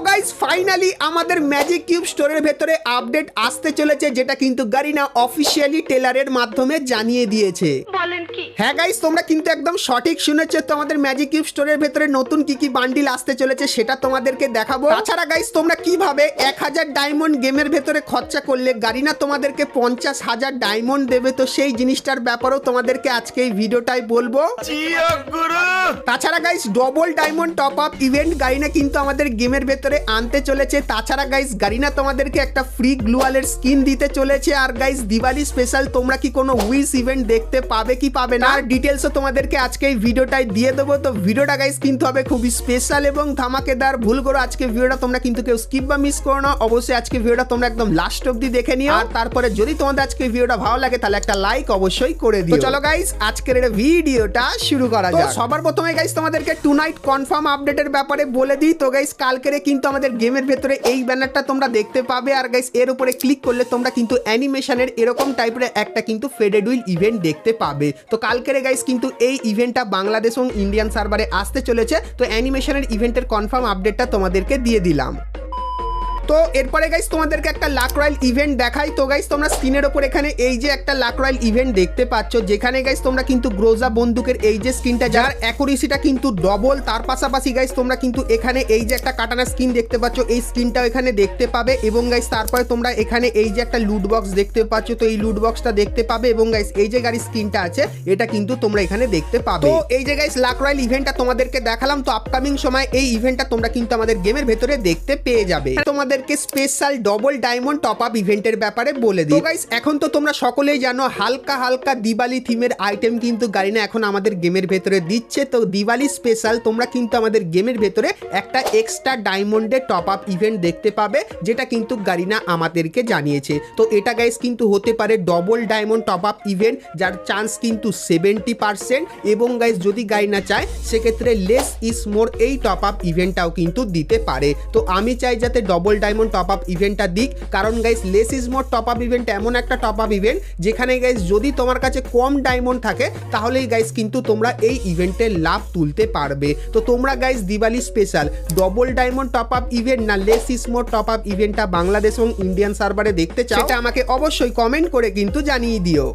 Guys finally আমাদের magic cube স্টোরের ভেতরে আপডেট আসতে চলেছে, যেটা কিন্তু গারিনা অফিসিয়ালি টেলারের মাধ্যমে জানিয়ে দিয়েছে। বলেন কি? হ্যাঁ গাইস, তোমরা কিন্তু একদম সঠিক শুনেছো। তো আমাদের ম্যাজিক কিউব স্টোরের ভেতরে নতুন কি কি বান্ডিল আসতে চলেছে সেটা তোমাদেরকে দেখাবো। তাছাড়া গাইস তোমরা কিভাবে 1000 ডায়মন্ড গেমের ভেতরে খরচা করলে গারিনা তোমাদেরকে 50,000 ডায়মন্ড দেবে, তো সেই জিনিসটার ব্যাপারেও তোমাদেরকে আজকে এই ভিডিওটাই বলবো। তাছাড়া guys double diamond top up event Garena কিন্তু আমাদের গেমের ভেতরে আনতে চলেছে। তাছাড়া গাইস গারিনা তোমাদেরকে একটা ফ্রি গ্লুয়ালের স্কিন দিতে চলেছে। আর গাইস দিওয়ালি স্পেশাল তোমরা কি কোনো উইশ ইভেন্ট দেখতে পাবে কি পাবে না, আর ডিটেলসও তোমাদেরকে আজকে এই ভিডিওটাই দিয়ে দেবো। তো ভিডিওটা গাইস কিন্তু হবে খুবই স্পেশাল এবং ধামাকেদার। ভুল করো আজকে ভিডিওটা তোমরা কিন্তু কেউ স্কিপ বা মিস করো না। অবশ্যই আজকে ভিডিওটা তোমরা একদম লাস্ট অবধি দেখে নিও, আর তারপরে যদি তোমাদের আজকে ভিডিওটা ভালো লাগে তাহলে একটা লাইক অবশ্যই করে দিও। তো চলো গাইস আজকের এই ভিডিওটা শুরু করা যাক। সবার প্রথমে গাইস তোমাদেরকে টু নাইট কনফার্ম আপডেটের ব্যাপারে বলে দিই। তো গাইস কালকেরে কিন্তু আমাদের গেমের ভেতরে এই ব্যানারটা তোমরা দেখতে পাবে, আর গাইস এর উপরে ক্লিক করলে তোমরা কিন্তু অ্যানিমেশনের এরকম টাইপের একটা কিন্তু ফেডেড হুইল ইভেন্ট দেখতে পাবে। তো কালকেরে গাইস কিন্তু এই ইভেন্টটা বাংলাদেশ এবং ইন্ডিয়ান সার্ভারে আসতে চলেছে। তো অ্যানিমেশনের ইভেন্টের কনফার্ম আপডেটটা তোমাদেরকে দিয়ে দিলাম। তো এরপরে গাইস তোমাদেরকে একটা লাক রয়্যাল ইভেন্ট দেখাই। তো গাইস তোমরা স্ক্রিনের ওপর এখানে এই যে একটা লাক রয়্যাল ইভেন্ট দেখতে পাচ্ছ, যেখানে গাইস তোমরা কিন্তু গ্রোজা বন্দুকের এই যে স্কিনটা, যার অ্যাকুরেসিটা কিন্তু ডবল। তার পাশাপাশি গাইস তোমরা কিন্তু এখানে এই যে একটা কাটানা স্কিন দেখতে পাচ্ছ, এই স্কিনটাও এখানে দেখতে পাবে। এবং গাইস তারপরে তোমরা এখানে এই যে একটা লুট বক্স দেখতে পাচ্ছ, তো এই লুট বক্সটা দেখতে পাবে। এবং গাইস এই যে গাড়ির স্কিনটা আছে এটা কিন্তু তোমরা এখানে দেখতে পাবে। তো এই যে গাইস লাক রয়্যাল ইভেন্টটা তোমাদেরকে দেখালাম। তো আপকামিং সময় এই ইভেন্টটা তোমরা কিন্তু আমাদের গেমের ভেতরে দেখতে পেয়ে যাবে। তোমাদের special double diamond top up ইভেন্টের ব্যাপারে বলে দিই। তো গাইস এখন তো তোমরা সকলেই জানো হালকা হালকা দিওয়ালি থিমের আইটেম কিন্তু গারিনা এখন আমাদের গেমের ভেতরে দিচ্ছে। তো দিওয়ালি স্পেশাল তোমরা কিন্তু আমাদের গেমের ভেতরে একটা এক্সট্রা ডায়মন্ডের টপ আপ ইভেন্ট দেখতে পাবে, যেটা কিন্তু গারিনা আমাদেরকে জানিয়েছে। তো এটা গাইস কিন্তু হতে পারে double diamond top up event, যার চান্স কিন্তু 70%। এবং গাইস যদি গারিনা চায় সেক্ষেত্রে লেস ইজ মোর এই টপ আপ ইভেন্টটাও কিন্তু দিতে পারে। তো আমি চাই যাতে ডবল ডায়মন্ড টপ আপ ইভেন্টটা দিক, কারণ guys less is more top up event এমন একটা টপ আপ ইভেন্ট যেখানে গাইস যদি তোমার কাছে কম ডায়মন্ড থাকে তাহলেই গাইস কিন্তু তোমরা এই ইভেন্টের লাভ তুলতে পারবে। তো তোমরা guys Diwali special double diamond top up event না less is more top up ইভেন্টটা বাংলাদেশ এবং ইন্ডিয়ান সার্ভারে দেখতে চাও, সেটা আমাকে অবশ্যই কমেন্ট করে কিন্তু জানিয়ে দিও।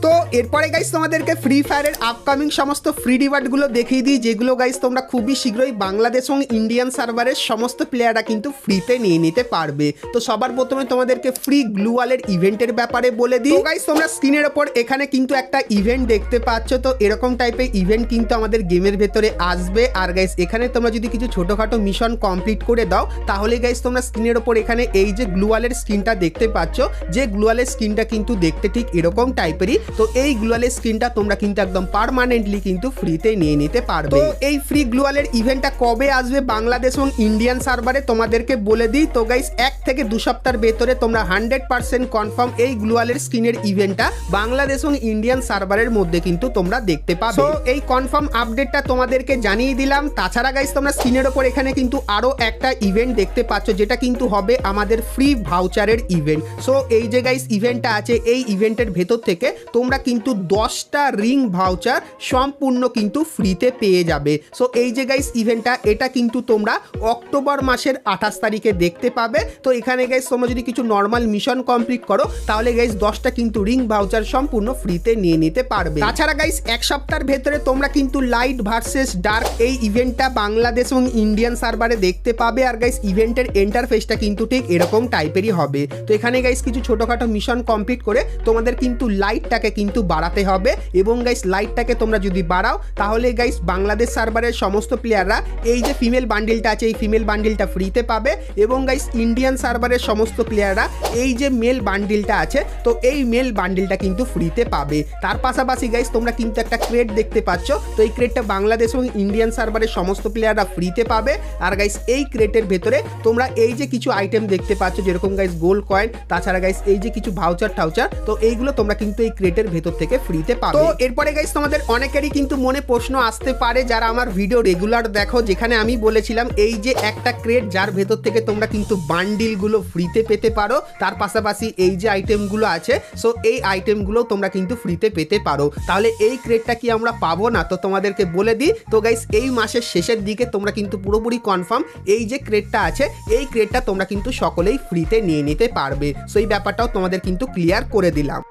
তো এরপরে গাইস তোমাদেরকে ফ্রি ফায়ারের আপকামিং সমস্ত ফ্রি রিওয়ার্ডগুলো দেখিয়ে দিই, যেগুলো গাইস তোমরা খুবই শীঘ্রই বাংলাদেশ এবং ইন্ডিয়ান সার্ভারের সমস্ত প্লেয়াররা কিন্তু ফ্রিতে নিয়ে নিতে পারবে। তো সবার প্রথমে তোমাদেরকে ফ্রি গ্লুয়ালের ইভেন্টের ব্যাপারে বলে দিই। তো গাইস তোমরা স্ক্রিনের ওপর এখানে কিন্তু একটা ইভেন্ট দেখতে পাচ্ছ। তো এরকম টাইপের ইভেন্ট কিন্তু আমাদের গেমের ভেতরে আসবে। আর গাইস এখানে তোমরা যদি কিছু ছোটখাটো মিশন কমপ্লিট করে দাও তাহলে গাইস তোমরা স্ক্রিনের ওপর এখানে এই যে গ্লুয়ালের স্কিনটা দেখতে পাচ্ছ, যে গ্লুয়ালের স্কিনটা কিন্তু দেখতে ঠিক এরকম টাইপেরই। তো এই গ্লুয়ালের স্কিনটা তোমরা কিন্তু একদম পার্মানেন্টলি কিন্তু ফ্রিতে নিয়ে নিতে পারবে। তো এই ফ্রি গ্লুয়ালের ইভেন্টটা কবে আসবে বাংলাদেশ এবং ইন্ডিয়ান সার্ভারে তোমাদেরকে বলে দিই। তো গাইস 1 থেকে 2 সপ্তাহের ভেতরে তোমরা 100% কনফার্ম এই গ্লুয়ালের স্কিনের ইভেন্টটা বাংলাদেশ এবং ইন্ডিয়ান সার্ভারের মধ্যে কিন্তু তোমরা দেখতে পাবে। তো এই কনফার্ম আপডেটটা তোমাদেরকে জানিয়ে দিলাম। তাছাড়া গাইস তোমরা স্ক্রিনের ওপর এখানে কিন্তু আরো একটা ইভেন্ট দেখতে পাচ্ছ, যেটা কিন্তু হবে আমাদের ফ্রি ভাউচারের ইভেন্ট। সো এই যে গাইস ইভেন্টটা আছে, এই ইভেন্টের ভেতর থেকে তোমরা কিন্তু 10টা রিং ভাউচার সম্পূর্ণ কিন্তু ফ্রিতে পেয়ে যাবে। সো এই যে গাইস ইভেন্টটা এটা কিন্তু তোমরা অক্টোবর মাসের 28 তারিখে দেখতে পাবে। তো এখানে গাইস তোমরা যদি কিছু নর্মাল মিশন কমপ্লিট করো তাহলে গাইস 10টা কিন্তু রিং ভাউচার সম্পূর্ণ ফ্রিতে নিয়ে নিতে পারবে। তাছাড়া গাইস এক সপ্তাহের ভেতরে তোমরা কিন্তু লাইট ভার্সেস ডার্ক এই ইভেন্টটা বাংলাদেশ এবং ইন্ডিয়ান সার্ভারে দেখতে পাবে। আর গাইস ইভেন্টের ইন্টারফেসটা কিন্তু ঠিক এরকম টাইপেরই হবে। তো এখানে গাইস কিছু ছোটখাটো মিশন কমপ্লিট করে তোমাদের কিন্তু লাইটটাকে কিন্তু বাড়াতে হবে। এবং গাইস লাইটটাকে তোমরা যদি বাড়াও তাহলে গাইস বাংলাদেশ সার্ভারের সমস্ত প্লেয়াররা এই যে ফিমেল বান্ডিলটা আছে এই ফিমেল বান্ডিলটা ফ্রিতে পাবে। এবং গাইস ইন্ডিয়ান সার্ভারের সমস্ত প্লেয়াররা এই যে মেল বান্ডিলটা আছে তো এই মেল বান্ডিলটা কিন্তু ফ্রিতে পাবে। তার পাশাপাশি গাইস তোমরা কিন্তু একটা ক্রেট দেখতে পাচ্ছ, তো এই ক্রেটটা বাংলাদেশ এবং ইন্ডিয়ান সার্ভারের সমস্ত প্লেয়াররা ফ্রিতে পাবে। আর গাইস এই ক্রেটের ভেতরে তোমরা এই যে কিছু আইটেম দেখতে পাচ্ছ, যেরকম গাইস গোল্ড কয়েন, তাছাড়া গাইস এই যে কিছু ভাউচার টাউচার, তো এইগুলো তোমরা কিন্তু এই ক্রেট ক্রেটের ভেতর থেকে ফ্রিতে পাবে। তো এরপরে গাইস তোমাদের অনেকেরই কিন্তু মনে প্রশ্ন আসতে পারে যারা আমার ভিডিও রেগুলার দেখো, যেখানে আমি বলেছিলাম এই যে একটা ক্রেট যার ভেতর থেকে তোমরা কিন্তু বান্ডিলগুলো ফ্রিতে পেতে পারো, তার পাশাপাশি এই যে আইটেমগুলো আছে, সো এই আইটেমগুলো তোমরা কিন্তু ফ্রিতে পেতে পারো। তাহলে এই ক্রেটটা কি আমরা পাবো না? তো তোমাদেরকে বলে দিই, তো গাইস এই মাসের শেষের দিকে তোমরা কিন্তু পুরোপুরি কনফার্ম এই যে ক্রেটটা আছে, এই ক্রেটটা তোমরা কিন্তু সকলেই ফ্রিতে নিয়ে নিতে পারবে। সো এই ব্যাপারটাও তোমাদের কিন্তু ক্লিয়ার করে দিলাম।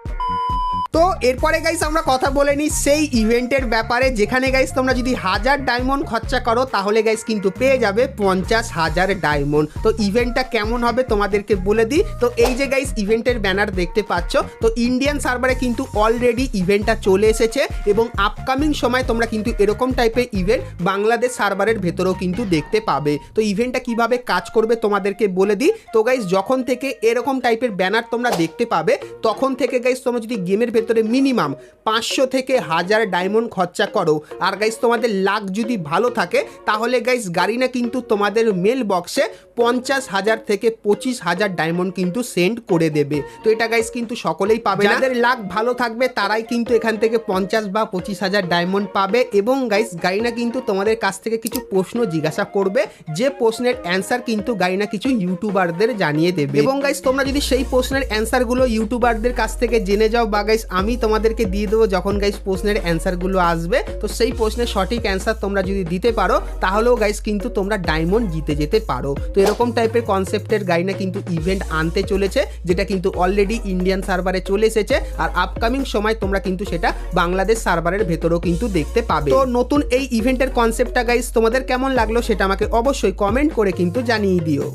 তো এরপরে গাইস আমরা কথা বলে নিই সেই ইভেন্টের ব্যাপারে, যেখানে গাইস তোমরা যদি 1000 ডায়মন্ড খরচা করো তাহলে গাইস কিন্তু পেয়ে যাবে 50,000 ডায়মন্ড। তো ইভেন্টটা কেমন হবে তোমাদেরকে বলে দিই। তো এই যে গাইস ইভেন্টের ব্যানার দেখতে পাচ্ছ, তো ইন্ডিয়ান সার্ভারে কিন্তু অলরেডি ইভেন্টটা চলে এসেছে এবং আপকামিং সময় তোমরা কিন্তু এরকম টাইপের ইভেন্ট বাংলাদেশ সার্ভারের ভেতরেও কিন্তু দেখতে পাবে। তো ইভেন্টটা কিভাবে কাজ করবে তোমাদেরকে বলে দিই। তো গাইস যখন থেকে এরকম টাইপের ব্যানার তোমরা দেখতে পাবে, তখন থেকে গাইস তোমরা যদি গেমের ভেতরে মিনিমাম 500 থেকে 1000 ডায়মন্ড খরচা করো, আর গাইস তোমাদের লাক যদি ভালো থাকে, তাহলে গাইস গারিনা কিন্তু তোমাদের মেল বক্সে 50,000 থেকে 25,000 ডায়মন্ড কিন্তু সেন্ড করে দেবে। তো এটা গাইস কিন্তু সকলেই পাবে, যাদের লাক ভালো থাকবে তারাই কিন্তু এখান থেকে 50 বা 25,000 ডায়মন্ড পাবে। এবং গাইস গারিনা কিন্তু তোমাদের কাছ থেকে কিছু প্রশ্ন জিজ্ঞাসা করবে, যে প্রশ্নের অ্যান্সার কিন্তু গারিনা কিছু ইউটিউবারদের জানিয়ে দেবে। এবং গাইস তোমরা যদি সেই প্রশ্নের অ্যান্সারগুলো ইউটিউবারদের কাছ থেকে জেনে যাও, বা গাইস আমি তোমাদেরকে দিয়ে দেবো যখন গাইস প্রশ্নের অ্যান্সারগুলো আসবে, তো সেই প্রশ্নের সঠিক অ্যান্সার তোমরা যদি দিতে পারো, তাহলেও গাইস কিন্তু তোমরা ডায়মন্ড জিতে যেতে পারো। তো এরকম টাইপের কনসেপ্টের গারিনা কিন্তু ইভেন্ট আনতে চলেছে, যেটা কিন্তু অলরেডি ইন্ডিয়ান সার্ভারে চলে এসেছে, আর আপকামিং সময় তোমরা কিন্তু সেটা বাংলাদেশ সার্ভারের ভেতরেও কিন্তু দেখতে পাবে। তো নতুন এই ইভেন্টের কনসেপ্টটা গাইস তোমাদের কেমন লাগলো সেটা আমাকে অবশ্যই কমেন্ট করে কিন্তু জানিয়ে দিও।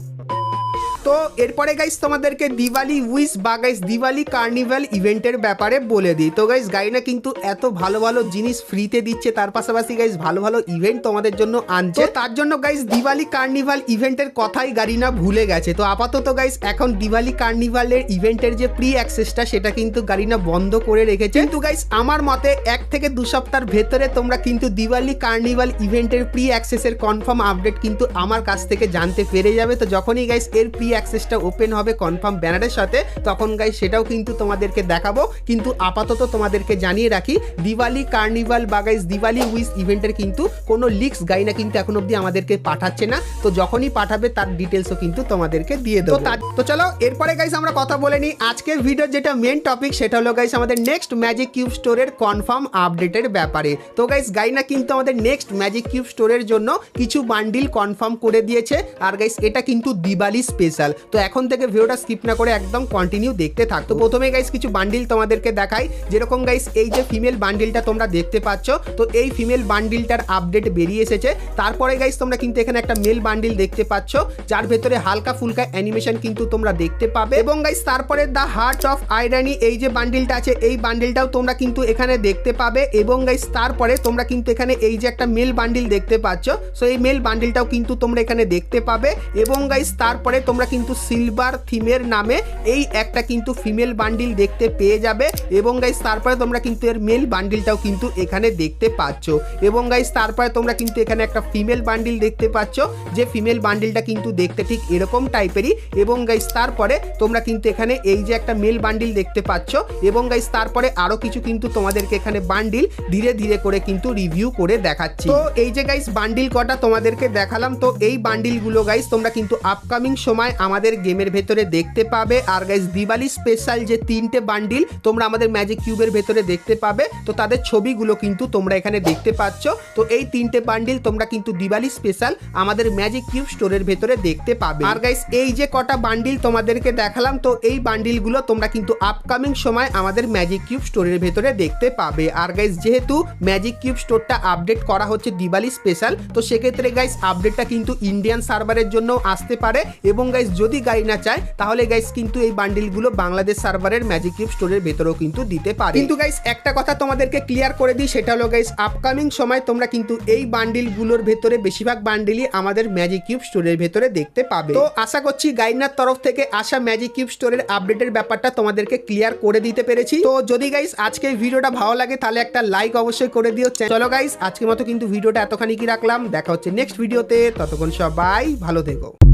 তো এরপরে গাইস তোমাদেরকে দিওয়ালি উইশ বা গাইস দিওয়ালি কার্নিভাল ইভেন্টের ব্যাপারে বলে দিই। তো গাইস গারিনা কিন্তু এত ভালো ভালো জিনিস ফ্রিতে দিচ্ছে, তার পাশাপাশি গাইস ভালো ভালো ইভেন্ট তোমাদের জন্য আনছে। তার জন্য গাইস দিওয়ালি কার্নিভাল ইভেন্টের কথাই গারিনা ভুলে গেছে। তো আপাতত গাইস এখন দিওয়ালি কার্নিভালের ইভেন্টের যে প্রি অ্যাক্সেসটা সেটা কিন্তু গারিনা বন্ধ করে রেখেছে। কিন্তু গাইস আমার মতে 1 থেকে 2 সপ্তাহের ভেতরে তোমরা কিন্তু দিওয়ালি কার্নিভাল ইভেন্টের প্রি অ্যাক্সেসের কনফার্ম আপডেট কিন্তু আমার কাছ থেকে জানতে পেরে যাবে। তো যখনই গাইস এর প্রি অ্যাক্সেসটা ওপেন হবে কনফার্ম ব্যানারের সাথে, তখন গাইস সেটাও কিন্তু তোমাদেরকে দেখাবো। কিন্তু আপাতত তোমাদেরকে জানিয়ে রাখি, দিওয়ালি কার্নিভাল বা গাইস দিওয়ালি উইশ ইভেন্টের কিন্তু কোনো লিক্স গারিনা কিন্তু এখন অবধি আমাদেরকে পাঠাচ্ছে না। তো যখনই পাঠাবে তার ডিটেলসও কিন্তু তোমাদেরকে দিয়ে দেবো। তো চলো এরপরে গাইস আমরা কথা বলে নিই আজকের ভিডিওর যেটা মেন টপিক, সেটা হলো গাইস আমাদের নেক্সট ম্যাজিক কিউব স্টোরের কনফার্ম আপডেটের ব্যাপারে। তো গাইস গারিনা কিন্তু আমাদের নেক্সট ম্যাজিক কিউব স্টোরের জন্য কিছু বান্ডিল কনফার্ম করে দিয়েছে, আর গাইস এটা কিন্তু দিওয়ালি স্পেশাল। তো এখন থেকে ভিডিওটা স্কিপ না করে একদম কন্টিনিউ দেখতে থাক। তো প্রথমে গাইস কিছু বান্ডিল তোমাদেরকে দেখাই, যেরকম গাইস এই যে ফিমেল বান্ডিলটা তোমরা দেখতে পাচ্ছ, তো এই ফিমেল বান্ডিলটার আপডেট বেরিয়ে এসেছে। তারপরে গাইস তোমরা কিন্তু এখানে একটা মেল বান্ডিল দেখতে পাচ্ছ, যার ভেতরে হালকা ফুলকা অ্যানিমেশন কিন্তু তোমরা দেখতে পাবে। এবং গাইস তারপরে দ্য হার্ট অফ আয়রানি এই যে বান্ডিলটা আছে, এই বান্ডিলটাও তোমরা কিন্তু এখানে দেখতে পাবে। এবং গাইস তারপরে তোমরা কিন্তু এখানে এই যে একটা মেল বান্ডিল দেখতে পাচ্ছ, সো এই মেল বান্ডিলটাও কিন্তু তোমরা এখানে দেখতে পাবে। এবং গাইস তারপরে তোমরা কিন্তু সিলভার থিমের নামে এই একটা কিন্তু ফিমেল বান্ডিল দেখতে পেয়ে যাবে। এবং গাইস তারপরে তোমরা কিন্তু এর মেল বান্ডিলটাও কিন্তু এখানে দেখতে পাচ্ছ। এবং গাইস তারপরে তোমরা কিন্তু এখানে একটা ফিমেল বান্ডিল দেখতে পাচ্ছ, যে ফিমেল বান্ডিলটা কিন্তু দেখতে ঠিক এরকম টাইপেরই। এবং গাইস তারপরে তোমরা কিন্তু এখানে এই যে একটা মেল বান্ডিল দেখতে পাচ্ছ। এবং গাইস তারপরে আরো কিছু কিন্তু তোমাদেরকে এখানে বান্ডিল ধীরে ধীরে করে কিন্তু রিভিউ করে দেখাচ্ছি। তো এই যে গাইস বান্ডিল কটা তোমাদেরকে দেখালাম, তো এই বান্ডিলগুলো গাইস তোমরা কিন্তু আপকামিং সময় আমাদের গেমের ভেতরে দেখতে পাবে। আর গাইস দিওয়ালি স্পেশাল যে 3টে বান্ডিল তোমরা আমাদের ম্যাজিক কিউবের ভেতরে দেখতে পাবে, তো তাদের ছবিগুলো কিন্তু তোমরা এখানে দেখতে পাচ্ছ। তো এই 3টে বান্ডিল তোমরা কিন্তু দিওয়ালি স্পেশাল আমাদের ম্যাজিক কিউব স্টোরের ভেতরে দেখতে পাবে। আর গাইস এই যে কটা বান্ডিল তোমাদেরকে দেখালাম, তো এই বান্ডিলগুলো তোমরা কিন্তু আপকামিং সময় আমাদের ম্যাজিক কিউব স্টোরের ভেতরে দেখতে পাবে। আর গাইস যেহেতু ম্যাজিক কিউব স্টোরটা আপডেট করা হচ্ছে দিওয়ালি স্পেশাল, তো সেক্ষেত্রে গাইস আপডেটটা কিন্তু ইন্ডিয়ান সার্ভারের জন্য আসতে পারে। এবং গাইস যদি গারিনা চায় তাহলে গাইস কিন্তু এই বান্ডিলগুলো বাংলাদেশ সার্ভারের ম্যাজিক কিউব স্টোরের ভেতরেও কিন্তু দিতে পারে। কিন্তু গাইস একটা কথা তোমাদেরকে ক্লিয়ার করে দিই, সেটা হলো গাইস আপকামিং সময় তোমরা কিন্তু এই বান্ডিলগুলোর ভেতরে বেশিরভাগ বান্ডিলই আমাদের ম্যাজিক কিউব স্টোরের ভেতরে দেখতে পাবে। তো আশা করছি গারিনার তরফ থেকে আসা ম্যাজিক কিউব স্টোরের আপডেটের ব্যাপারটা তোমাদেরকে ক্লিয়ার করে দিতে পেরেছি। তো যদি গাইস আজকের ভিডিওটা ভালো লাগে তাহলে একটা লাইক অবশ্যই করে দিও। চলো গাইস আজকের মতো কিন্তু ভিডিওটা এতখানি কি রাখলাম, দেখা হচ্ছে নেক্সট ভিডিওতে। ততক্ষণ সবাই ভালো থেকো।